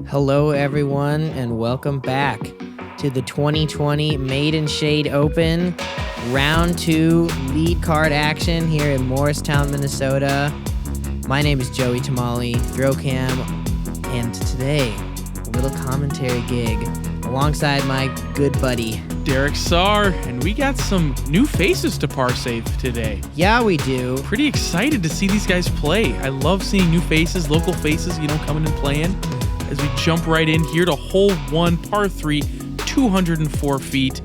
Hello, everyone, and welcome back to the 2020 Maiden Shade Open Round 2 lead card action here in Morristown, Minnesota. My name is Joey Temali, Throwcam, and today, a little commentary gig alongside my good buddy, Derek Sahr, and we got some new faces to Parsave today. Yeah, we do. Pretty excited to see these guys play. I love seeing new faces, local faces, coming and playing. As we jump right in here to hole 1, par 3, 204 feet.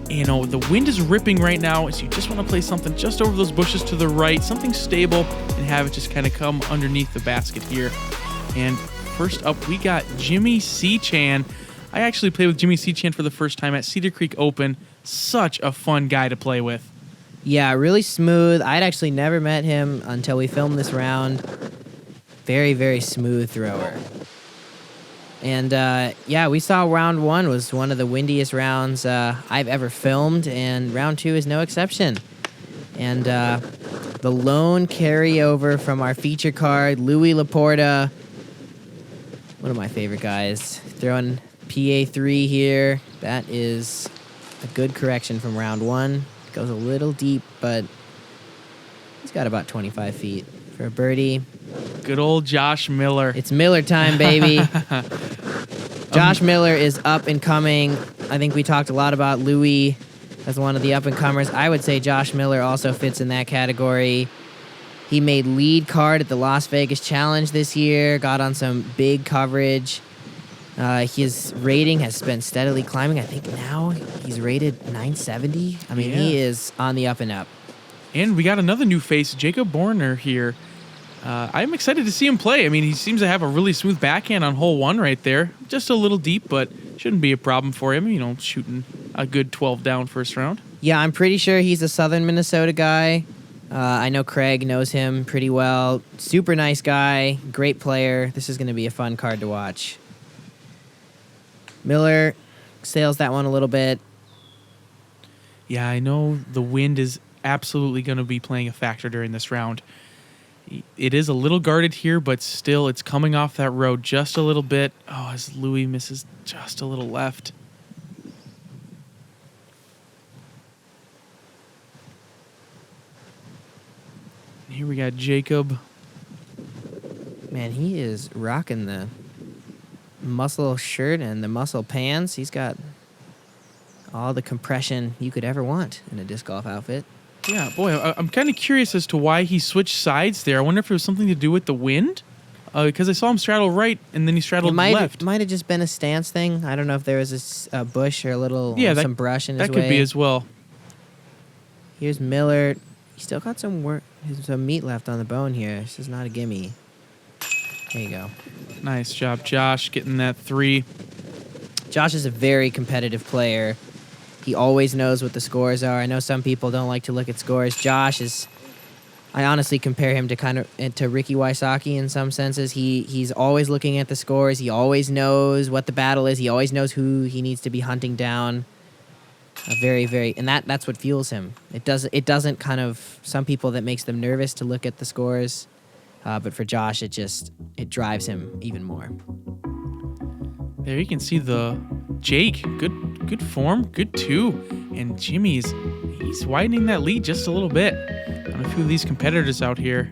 The wind is ripping right now, so you just want to play something just over those bushes to the right, something stable, and have it just kind of come underneath the basket here. And first up, we got Jimmy Seechan. I actually played with Jimmy Seechan for the first time at Cedar Creek Open. Such a fun guy to play with. Yeah, really smooth. I'd actually never met him until we filmed this round. Very, very smooth thrower. And, we saw round 1 was one of the windiest rounds I've ever filmed, and round 2 is no exception. And the lone carryover from our feature card, LaPorta, one of my favorite guys, throwing PA3 here. That is a good correction from round 1. Goes a little deep, but he's got about 25 feet for a birdie. Good old Josh Miller. It's Miller time, baby. Josh Miller is up and coming. I think we talked a lot about Louis as one of the up-and-comers. I would say Josh Miller also fits in that category. He made lead card at the Las Vegas Challenge this year, got on some big coverage. His rating has been steadily climbing. I think now he's rated 970. He is on the up and up. And we got another new face, Jacob Boerner here. I'm excited to see him play. He seems to have a really smooth backhand on hole 1 right there. Just a little deep, but shouldn't be a problem for him, shooting a good 12 down first round. Yeah, I'm pretty sure he's a southern Minnesota guy. I know Kraig knows him pretty well. Super nice guy, great player. This is going to be a fun card to watch. Miller sails that one a little bit. Yeah, I know the wind is absolutely going to be playing a factor during this round. It is a little guarded here, but still it's coming off that road just a little bit. Oh, as Louis misses just a little left. Here we got Jacob. Man, he is rocking the muscle shirt and the muscle pants. He's got all the compression you could ever want in a disc golf outfit. Yeah, boy, I'm kind of curious as to why he switched sides there. I wonder if it was something to do with the wind, because I saw him straddle right and then he straddled left. It might have just been a stance thing. I don't know if there was a bush or some brush in his way. That could be as well. Here's Miller. He's still got some meat left on the bone here. This is not a gimme. There you go. Nice job, Josh, getting that 3. Josh is a very competitive player. He always knows what the scores are. I know some people don't like to look at scores. Josh is, I honestly compare him to Ricky Wysocki in some senses. He's always looking at the scores. He always knows what the battle is. He always knows who he needs to be hunting down. And that's what fuels him. It doesn't kind of, some people that makes them nervous to look at the scores. But for Josh, it drives him even more. There you can see the Jake, good form, good 2, and Jimmy's he's widening that lead just a little bit on a few of these competitors out here.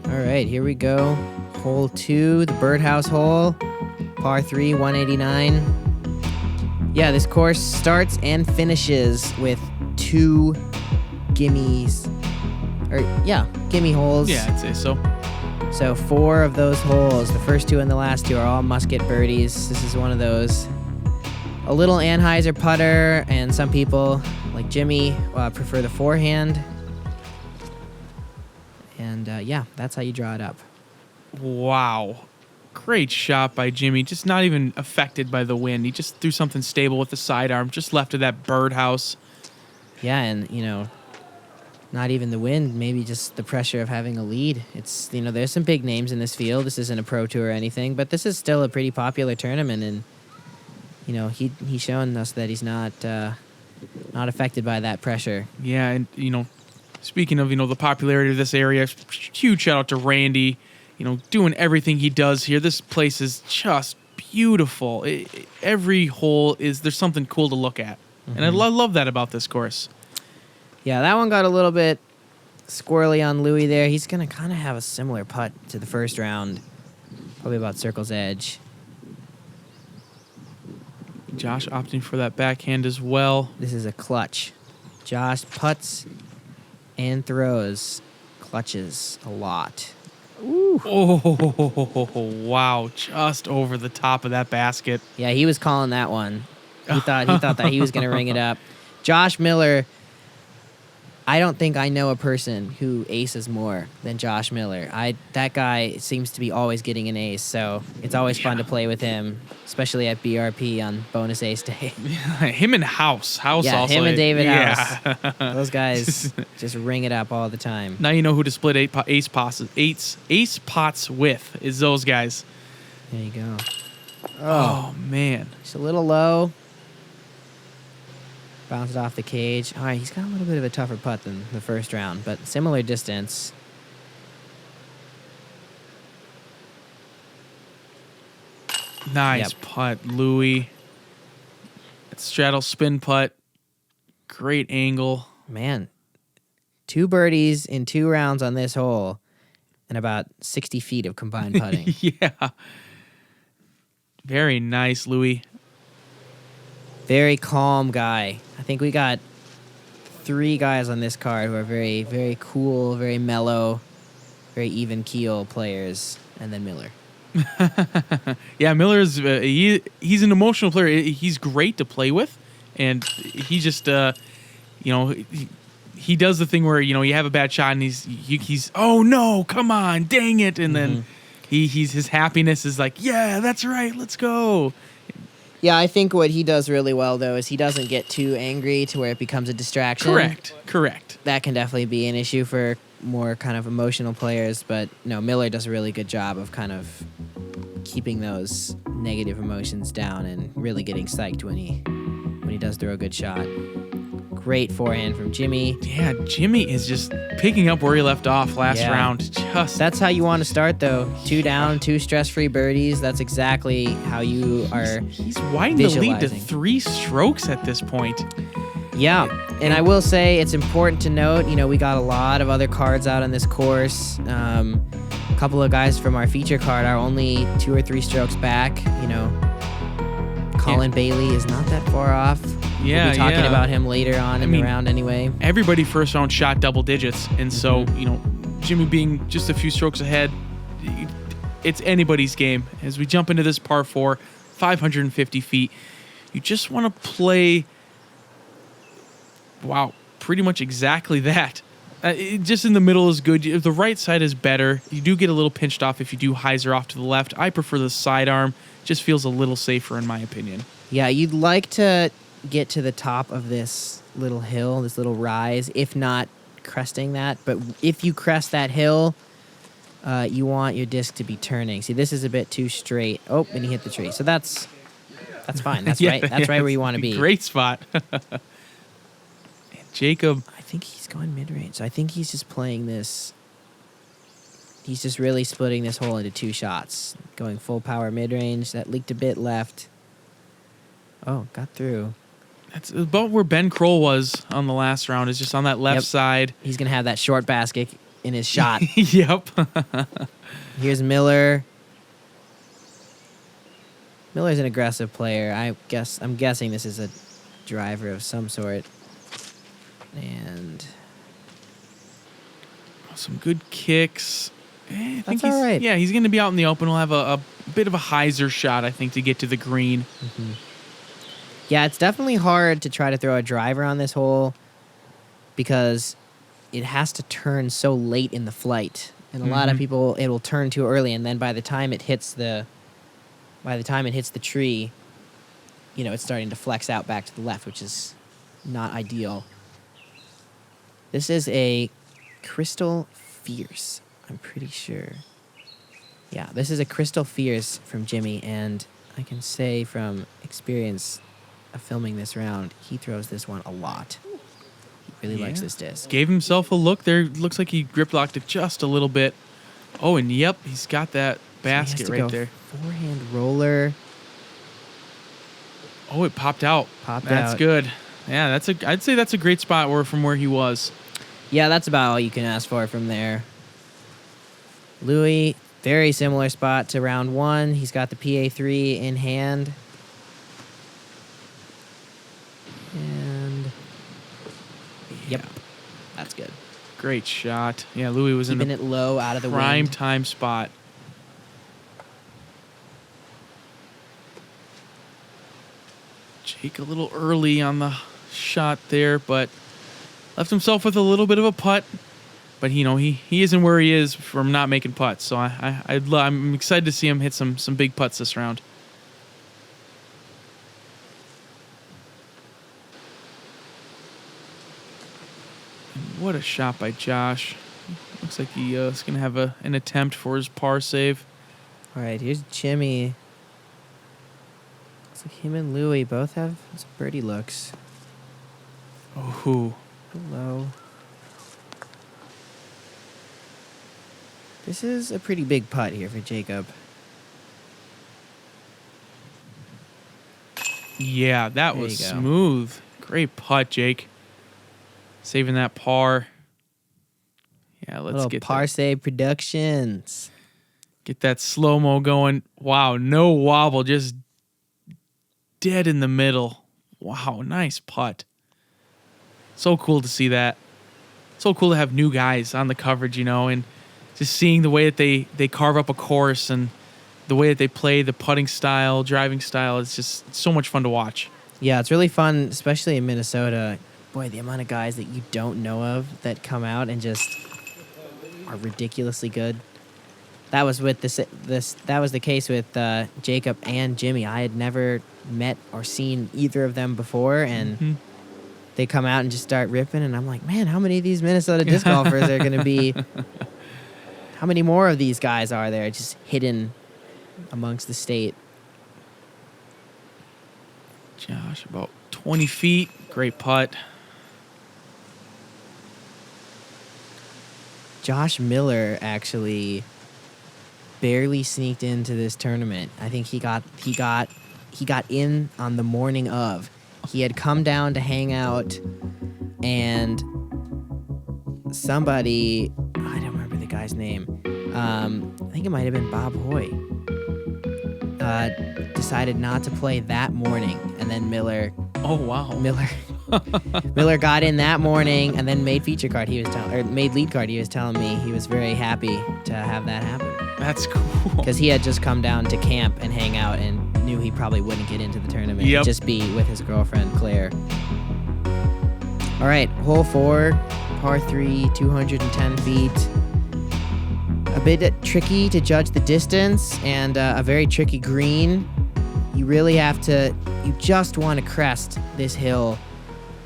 All right, here we go. Hole 2, the birdhouse hole, par 3, 189. Yeah, this course starts and finishes with 2 gimme holes. Yeah, I'd say so. So 4 of those holes, the first 2 and the last 2 are all musket birdies. This is one of those. A little Anheuser putter, and some people, like Jimmy, prefer the forehand. And that's how you draw it up. Wow. Great shot by Jimmy. Just not even affected by the wind. He just threw something stable with the sidearm, just left of that birdhouse. Yeah, and, not even the wind, maybe just the pressure of having a lead. It's, there's some big names in this field. This isn't a pro tour or anything, but this is still a pretty popular tournament, and, he's shown us that he's not affected by that pressure. Yeah, and, Speaking of, the popularity of this area, huge shout out to Randy, doing everything he does here. This place is just beautiful. Every hole there's something cool to look at. And I love that about this course. Yeah, that one got a little bit squirrely on Louis there. He's going to kind of have a similar putt to the first round, probably about circle's edge. Josh opting for that backhand as well. This is a clutch. Josh putts and throws, clutches a lot. Ooh. Oh, wow. Just over the top of that basket. Yeah, he was calling that one. He thought that he was going to ring it up. Josh Miller, I don't think I know a person who aces more than Josh Miller. That guy seems to be always getting an ace, so it's always fun to play with him, especially at BRP on bonus ace day. Him and House. Yeah, also. him and David Yeah. House. Those guys just ring it up all the time. Now you know who to split ace pots with is those guys. There you go. Oh man. Just a little low. Bounced off the cage. All right, he's got a little bit of a tougher putt than the first round, but similar distance. Nice putt, Louis. That straddle spin putt. Great angle. Man, 2 birdies in 2 rounds on this hole and about 60 feet of combined putting. Yeah. Very nice, Louis. Very calm guy. I think we got 3 guys on this card who are very, very cool, very mellow, very even keel players, and then Miller. Yeah, Miller's he's an emotional player. He's great to play with, and he just he does the thing where you have a bad shot and he's oh no, come on, dang it, and then his happiness is like, yeah, that's right, let's go. Yeah, I think what he does really well, though, is he doesn't get too angry to where it becomes a distraction. Correct. That can definitely be an issue for more kind of emotional players, but no, Miller does a really good job of kind of keeping those negative emotions down and really getting psyched when he does throw a good shot. Great forehand from Jimmy. Yeah, Jimmy is just picking up where he left off last round. That's how you want to start, though. 2 down, 2 stress-free birdies. That's exactly how you are. He's widened the lead to 3 strokes at this point. Yeah, and I will say it's important to note, we got a lot of other cards out on this course. A couple of guys from our feature card are only 2 or 3 strokes back. Colin Bailey is not that far off. Yeah, we'll be talking about him later on in the round anyway. Everybody first round shot double digits, and so, Jimmy being just a few strokes ahead, it's anybody's game. As we jump into this par 4, 550 feet, you just want to play, pretty much exactly that. Just in the middle is good. The right side is better. You do get a little pinched off if you do hyzer off to the left. I prefer the sidearm. Just feels a little safer in my opinion. Yeah, you'd like to get to the top of this little hill, this little rise, if not cresting that. But if you crest that hill, you want your disc to be turning. See, this is a bit too straight. Oh, and he hit the tree. So that's fine. That's right. That's right where you want to be. Great spot. And Jacob, I think he's going mid-range. So I think he's just playing this. He's just really splitting this hole into 2 shots. Going full power mid-range. That leaked a bit left. Oh, got through. That's about where Ben Kroll was on the last round, is just on that left side. He's going to have that short basket in his shot. Yep. Here's Miller. Miller's an aggressive player. I'm guessing this is a driver of some sort. And some good kicks. I think that's all right. Yeah, he's going to be out in the open. We'll have a bit of a hyzer shot, I think, to get to the green. Mm-hmm. Yeah, it's definitely hard to try to throw a driver on this hole because it has to turn so late in the flight. And a lot of people, it will turn too early, and then by the time it hits the tree, it's starting to flex out back to the left, which is not ideal. This is a Crystal Fierce, I'm pretty sure. Yeah, this is a Crystal Fierce from Jimmy, and I can say from experience of filming this round, he throws this one a lot. He Really likes this disc. Gave himself a look there. Looks like he grip locked it just a little bit. Oh, and yep, he's got that basket right there. Forehand roller. Oh, it popped out. Popped out. That's good. Yeah, I'd say that's a great spot from where he was. Yeah, that's about all you can ask for from there. Louis, very similar spot to round 1. He's got the PA3 in hand. And yep, that's good. Great shot. Yeah, Louis was keeping in it low out of the prime wind. time spot. Jake a little early on the shot there, but left himself with a little bit of a putt. But he isn't where he is from not making putts. So I'm excited to see him hit some big putts this round. And what a shot by Josh. Looks like he is going to have an attempt for his par save. All right, here's Jimmy. Looks like him and Louis both have some birdie looks. Oh, Hello. This is a pretty big putt here for Jacob. yeah, that There was you go. smooth. Great putt, Jake. Saving that par. Yeah, let's Little get par save productions. Get that slow-mo going. Wow, no wobble, just dead in the middle. Wow, nice putt. So cool to see that. So cool to have new guys on the coverage, and just seeing the way that they carve up a course and the way that they play the putting style, driving style. It's just so much fun to watch. Yeah, it's really fun, especially in Minnesota. Boy, the amount of guys that you don't know of that come out and just are ridiculously good. That was with that was the case with Jacob and Jimmy. I had never met or seen either of them before, and they come out and just start ripping, and I'm like, man, how many of these Minnesota disc golfers are going to be? How many more of these guys are there just hidden amongst the state? Josh, about 20 feet. Great putt. Josh Miller actually barely sneaked into this tournament. I think he got in on the morning of. He had come down to hang out, and somebody, I don't remember the guy's name. I think it might have been Bob Hoy. Decided not to play that morning, and then Miller. Oh wow. Miller got in that morning and then made lead card. He was telling me he was very happy to have that happen. That's cool. Because he had just come down to camp and hang out and knew he probably wouldn't get into the tournament. Yep. He'd just be with his girlfriend, Claire. All right, hole 4, par 3, 210 feet. A bit tricky to judge the distance and a very tricky green. You just want to crest this hill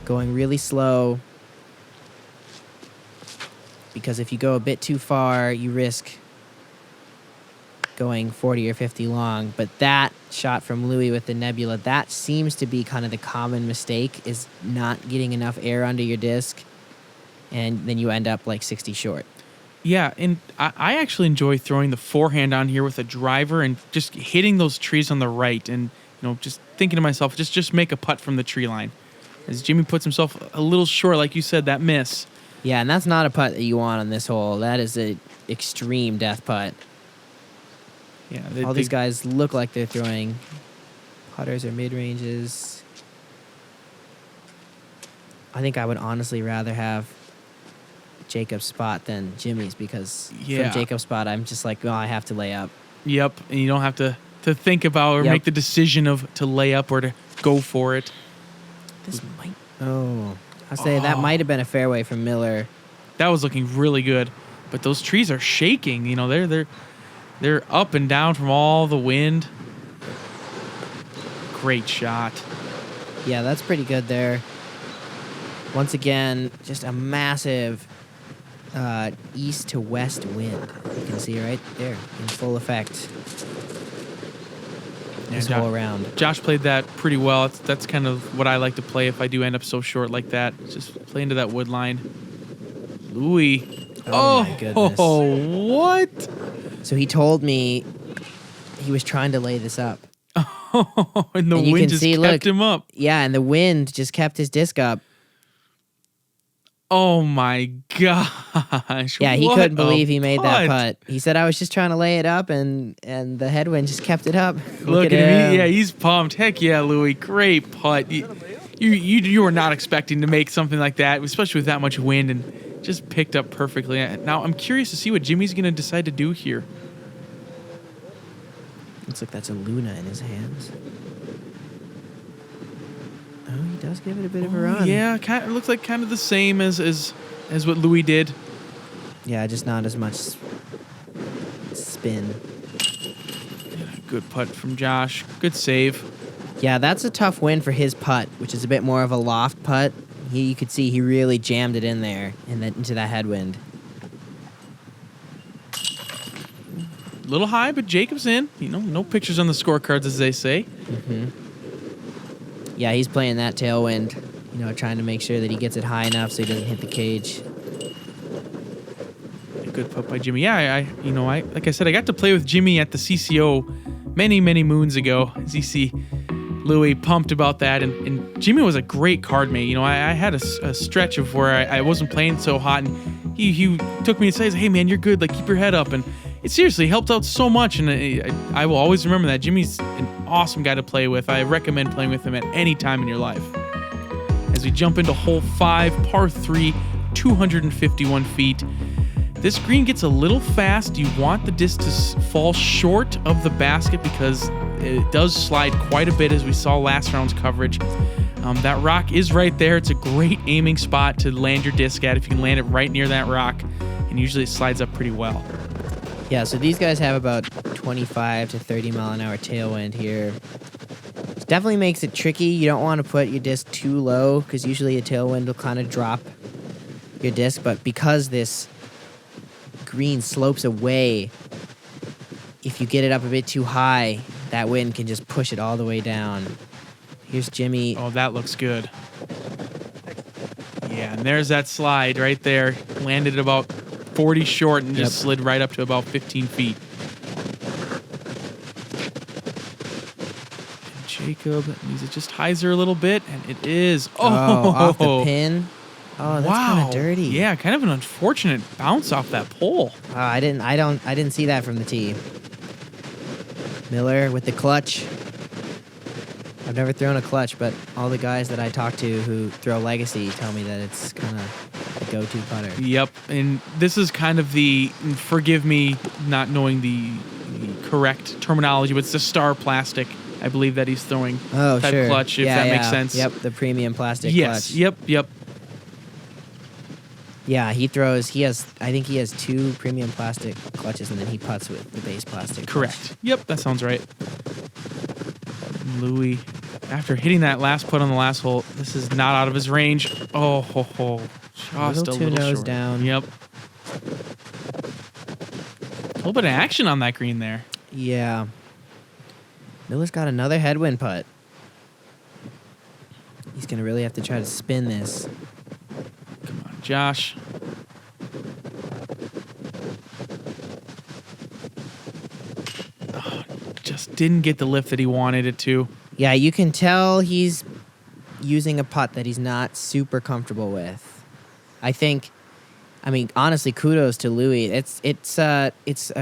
going really slow, because if you go a bit too far, you risk going 40 or 50 long. But that shot from Louis with the Nebula, that seems to be kind of the common mistake, is not getting enough air under your disc, and then you end up like 60 short. Yeah, and I actually enjoy throwing the forehand on here with a driver and just hitting those trees on the right, and just thinking to myself, just make a putt from the tree line. As Jimmy puts himself a little short, like you said, that miss. Yeah, and that's not a putt that you want on this hole. That is an extreme death putt. Yeah, All these guys look like they're throwing putters or mid-ranges. I think I would honestly rather have Jacob's spot than Jimmy's, because from Jacob's spot, I'm just like, I have to lay up. Yep, and you don't have to think about or make the decision to lay up or to go for it. This might... I'll say that might have been a fairway from Miller. That was looking really good, but those trees are shaking. They're up and down from all the wind. Great shot. Yeah, that's pretty good there. Once again, just a massive east to west wind. You can see right there in full effect. this whole round. Josh played that pretty well. That's kind of what I like to play if I do end up so short like that. Just play into that wood line. Louis. Oh my goodness. Oh, what? So he told me he was trying to lay this up. Oh, and the And you wind can just see, kept look, him up. Yeah, and the wind just kept his disc up. Oh my gosh. Yeah, he What couldn't a believe he made that putt. He said, I was just trying to lay it up, and the headwind just kept it up. Look at him. him. Yeah, he's pumped. Heck yeah, Louis. Great putt. You were not expecting to make something like that, especially with that much wind, and just picked up perfectly. Now, I'm curious to see what Jimmy's going to decide to do here. Looks like that's a Luna in his hands. Oh, he does give it a bit of a run. Yeah, it looks like kind of the same as what Louis did. Yeah, just not as much spin. Good putt from Josh. Good save. Yeah, that's a tough win for his putt, which is a bit more of a loft putt. You could see he really jammed it in there into that headwind. A little high, but Jacob's in. No pictures on the scorecards, as they say. Mm-hmm. Yeah, he's playing that tailwind, trying to make sure that he gets it high enough so he doesn't hit the cage. Good putt by Jimmy. Yeah, like I said, I got to play with Jimmy at the CCO many, many moons ago. As you see, Louis pumped about that, and Jimmy was a great card mate. I had a stretch of where I wasn't playing so hot, and he took me and says, "Hey man, you're good. Like keep your head up." And it seriously helped out so much, and I will always remember that. Jimmy's an awesome guy to play with. I recommend playing with him at any time in your life. As we jump into hole 5, par 3, 251 feet. This green gets a little fast. You want the disc to fall short of the basket because it does slide quite a bit, as we saw last round's coverage. That rock is right there. It's a great aiming spot to land your disc at if you can land it right near that rock, and usually it slides up pretty well. Yeah, so these guys have about 25 to 30 mile an hour tailwind here. It definitely makes it tricky. You don't want to put your disc too low because usually a tailwind will kind of drop your disc, but because this green slopes away, if you get it up a bit too high, that wind can just push it all the way down. Here's Jimmy. Oh, that looks good. Yeah, and there's that slide right there. Landed at about 40 short and just slid right up to about 15 feet. And Jacob needs it just hyzer a little bit, and it is. Oh, off the pin. Oh, that's kind of dirty. Yeah, kind of an unfortunate bounce off that pole. I didn't see that from the tee. Miller with the clutch. I've never thrown a clutch, but all the guys that I talk to who throw Legacy tell me that it's kind of the go-to putter. Yep, and this is kind of forgive me not knowing the correct terminology, but it's the Star plastic, I believe, that he's throwing. Oh, type sure. clutch, if that makes sense. Yep, the premium plastic yes, clutch. Yep. Yeah, I think he has 2 premium plastic clutches, and then he putts with the base plastic. Correct. Clutch. Yep, that sounds right. Louis, after hitting that last putt on the last hole, this is not out of his range. Oh, just a little nose short. down. Yep. A little bit of action on that green there. Yeah. Miller's got another headwind putt. He's going to really have to try to spin this. Come on, Josh. Oh, just didn't get the lift that he wanted it to. Yeah, you can tell he's using a putt that he's not super comfortable with. Honestly, kudos to Louis. It's a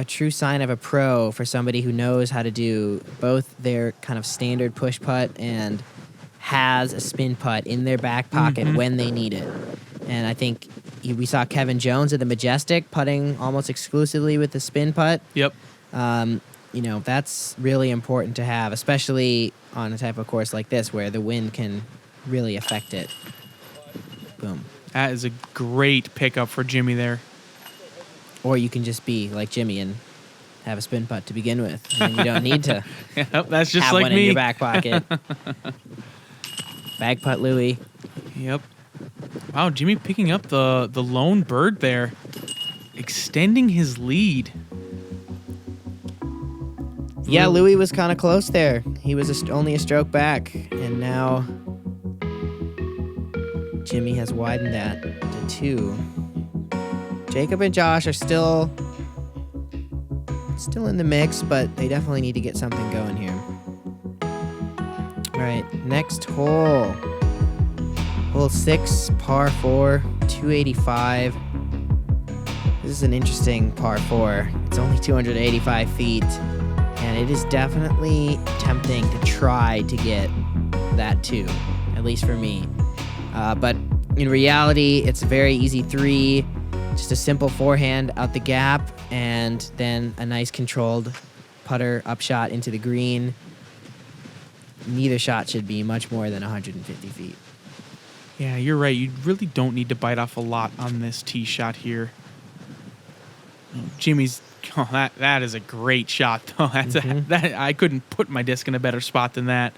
true sign of a pro for somebody who knows how to do both their kind of standard push putt and has a spin putt in their back pocket when they need it. And I think we saw Kevin Jones at the Majestic putting almost exclusively with the spin putt. Yep. That's really important to have, especially on a type of course like this where the wind can really affect it. Boom. That is a great pickup for Jimmy there. Or you can just be like Jimmy and have a spin putt to begin with. And you don't need to Yep, that's just have like one me. in your back pocket. Bag putt Louis. Yep. Wow, Jimmy picking up the lone bird there. Extending his lead. Yeah, Louis was kind of close there. He was only a stroke back, and now Jimmy has widened that to 2. Jacob and Josh are still in the mix, but they definitely need to get something going here. All right, next hole. Hole 6, par 4, 285. This is an interesting par 4. It's only 285 feet, and it is definitely tempting to try to get that 2, at least for me. But in reality, it's a very easy 3. Just a simple forehand out the gap, and then a nice controlled putter upshot into the green. Neither shot should be much more than 150 feet. Yeah, you're right. You really don't need to bite off a lot on this tee shot here. Jimmy's, that is a great shot, though. That I couldn't put my disc in a better spot than that.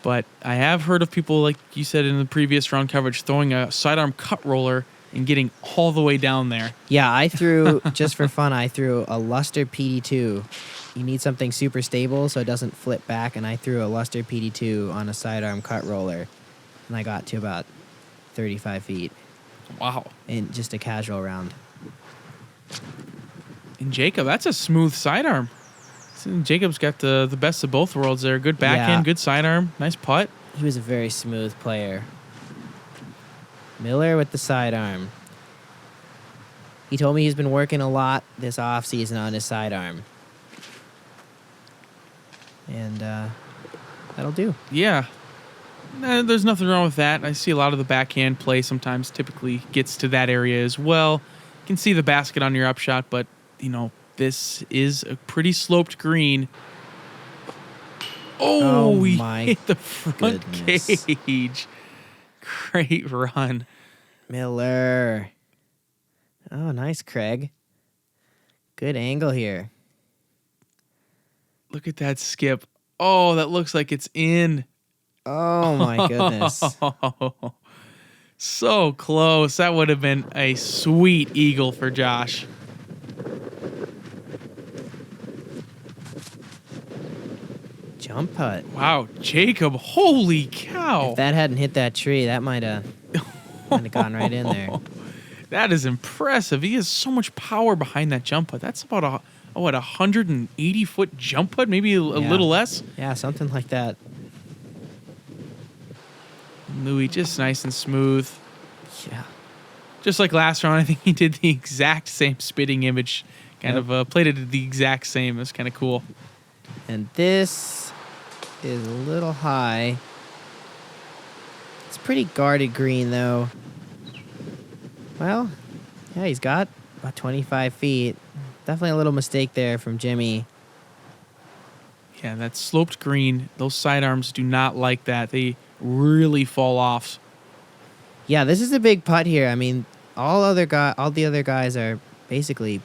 But I have heard of people, like you said in the previous round coverage, throwing a sidearm cut roller and getting all the way down there. Yeah, I threw, just for fun, I threw a Luster PD2. You need something super stable so it doesn't flip back, and I threw a Luster PD2 on a sidearm cut roller, and I got to about 35 feet. Wow. In just a casual round. And Jacob, that's a smooth sidearm. Jacob's got the best of both worlds there. Good backhand, good sidearm, nice putt. He was a very smooth player. Miller with the sidearm. He told me he's been working a lot this offseason on his sidearm. And that'll do. Yeah. There's nothing wrong with that. I see a lot of the backhand play sometimes typically gets to that area as well. You can see the basket on your upshot, but, this is a pretty sloped green. Oh, he hit the front cage. Great run. Miller. Oh, nice, Kraig. Good angle here. Look at that skip. Oh, that looks like it's in. Oh, my goodness. So close. That would have been a sweet eagle for Josh. Jump putt. Wow, Jacob, holy cow. If that hadn't hit that tree, that might have gone right in there. That is impressive. He has so much power behind that jump putt. That's about a 180-foot jump putt, maybe a little less? Yeah, something like that. Louis, just nice and smooth. Yeah. Just like last round, I think he did the exact same spitting image. Kind of played it the exact same. It was kind of cool. And this is a little high. It's pretty guarded green, though. Well, yeah, he's got about 25 feet. Definitely a little mistake there from Jimmy. Yeah, that sloped green, those sidearms do not like that. They really fall off. Yeah, this is a big putt here. I mean, all the other guys are basically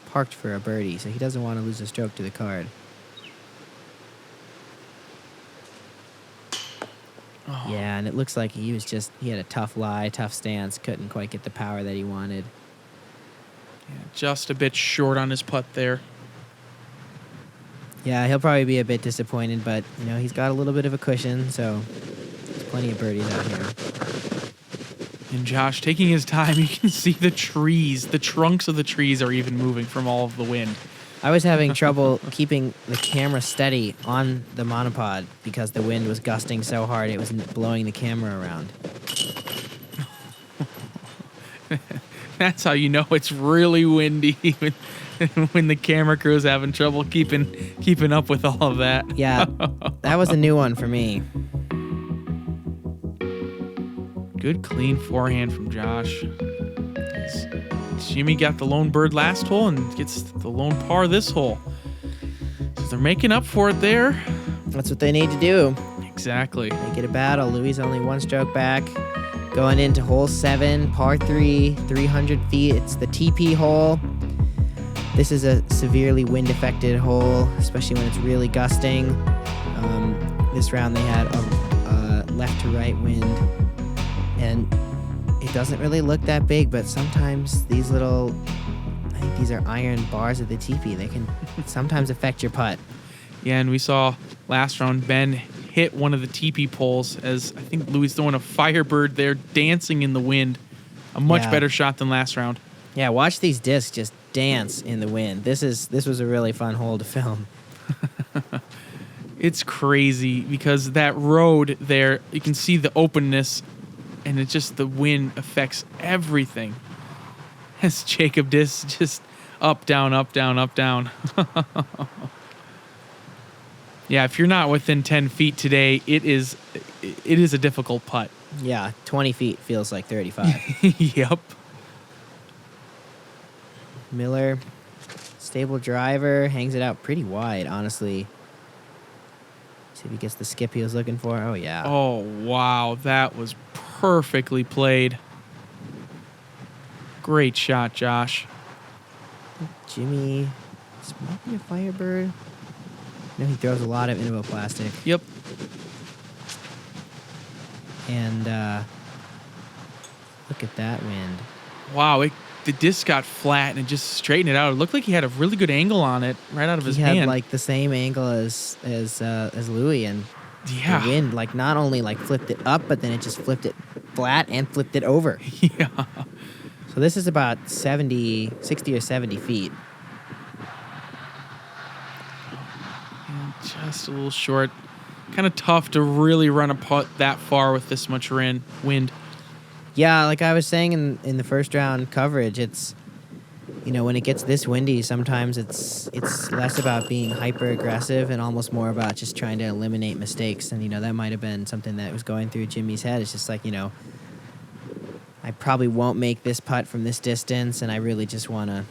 parked for a birdie, so he doesn't want to lose a stroke to the card. Oh. Yeah, and it looks like he had a tough lie, tough stance, couldn't quite get the power that he wanted. Yeah, just a bit short on his putt there. Yeah, he'll probably be a bit disappointed, but he's got a little bit of a cushion, so there's plenty of birdies out here. And Josh, taking his time, you can see the trees. The trunks of the trees are even moving from all of the wind. I was having trouble keeping the camera steady on the monopod because the wind was gusting so hard it was blowing the camera around. That's how you know it's really windy when the camera crew's having trouble keeping up with all of that. Yeah, that was a new one for me. Good clean forehand from Josh. Jimmy got the lone bird last hole and gets the lone par this hole. So they're making up for it there. That's what they need to do. Exactly. Make it a battle. Louis only one stroke back. Going into hole 7, par 3, 300 feet. It's the TP hole. This is a severely wind-affected hole, especially when it's really gusting. This round they had a left-to-right wind. And it doesn't really look that big, but sometimes I think these are iron bars of the teepee. They can sometimes affect your putt. Yeah, and we saw last round Ben hit one of the teepee poles as I think Louis throwing a Firebird there, dancing in the wind. A much better shot than last round. Yeah, watch these discs just dance in the wind. This was a really fun hole to film. It's crazy because that road there, you can see the openness, and it just, the wind affects everything. As Jacob discs just up, down, up, down, up, down. Yeah, if you're not within 10 feet today, it is a difficult putt. Yeah, 20 feet feels like 35. Yep. Miller, stable driver, hangs it out pretty wide, honestly. See if he gets the skip he was looking for. Oh, yeah. Oh, wow. That was perfectly played. Great shot, Josh. Jimmy smoking a Firebird. I know he throws a lot of Innovo plastic. Yep. And look at that wind. Wow, the disc got flat and it just straightened it out. It looked like he had a really good angle on it right out of his hand. He had like the same angle as Louis, and yeah, the wind like not only like flipped it up, but then it just flipped it flat and flipped it over. Yeah. So this is about 60 or 70 feet. And just a little short. Kind of tough to really run a putt that far with this much wind. Yeah, like I was saying in the first round coverage, it's, you know, when it gets this windy, sometimes it's less about being hyper aggressive and almost more about just trying to eliminate mistakes. And, you know, that might have been something that was going through Jimmy's head. It's just like, you know, I probably won't make this putt from this distance, and I really just want to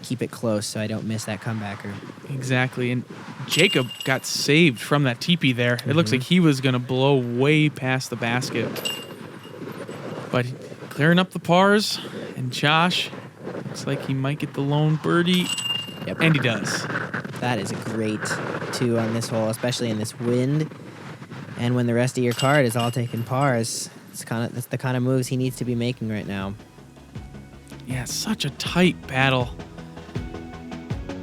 keep it close so I don't miss that comebacker. Exactly. And Jacob got saved from that teepee there. It looks like he was going to blow way past the basket. But clearing up the pars, and Josh looks like he might get the lone birdie. Yep. And he does. That is a great 2 on this hole, especially in this wind. And when the rest of your card is all taking pars, that's the kind of moves he needs to be making right now. Yeah, such a tight battle.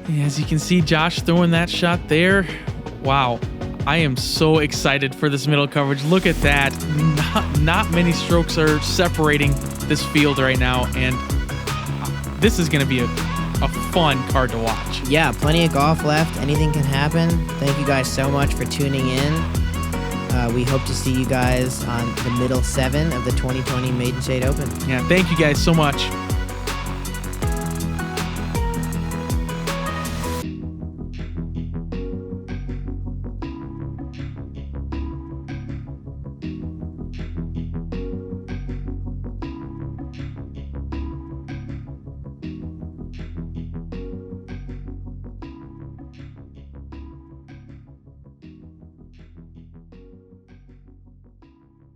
As you can see, Josh throwing that shot there. Wow. I am so excited for this middle coverage. Look at that. Not many strokes are separating this field right now, and this is going to be a fun card to watch. Yeah, plenty of golf left. Anything can happen. Thank you guys so much for tuning in. We hope to see you guys on the middle 7 of the 2020 Maiden Shade Open. Yeah, thank you guys so much.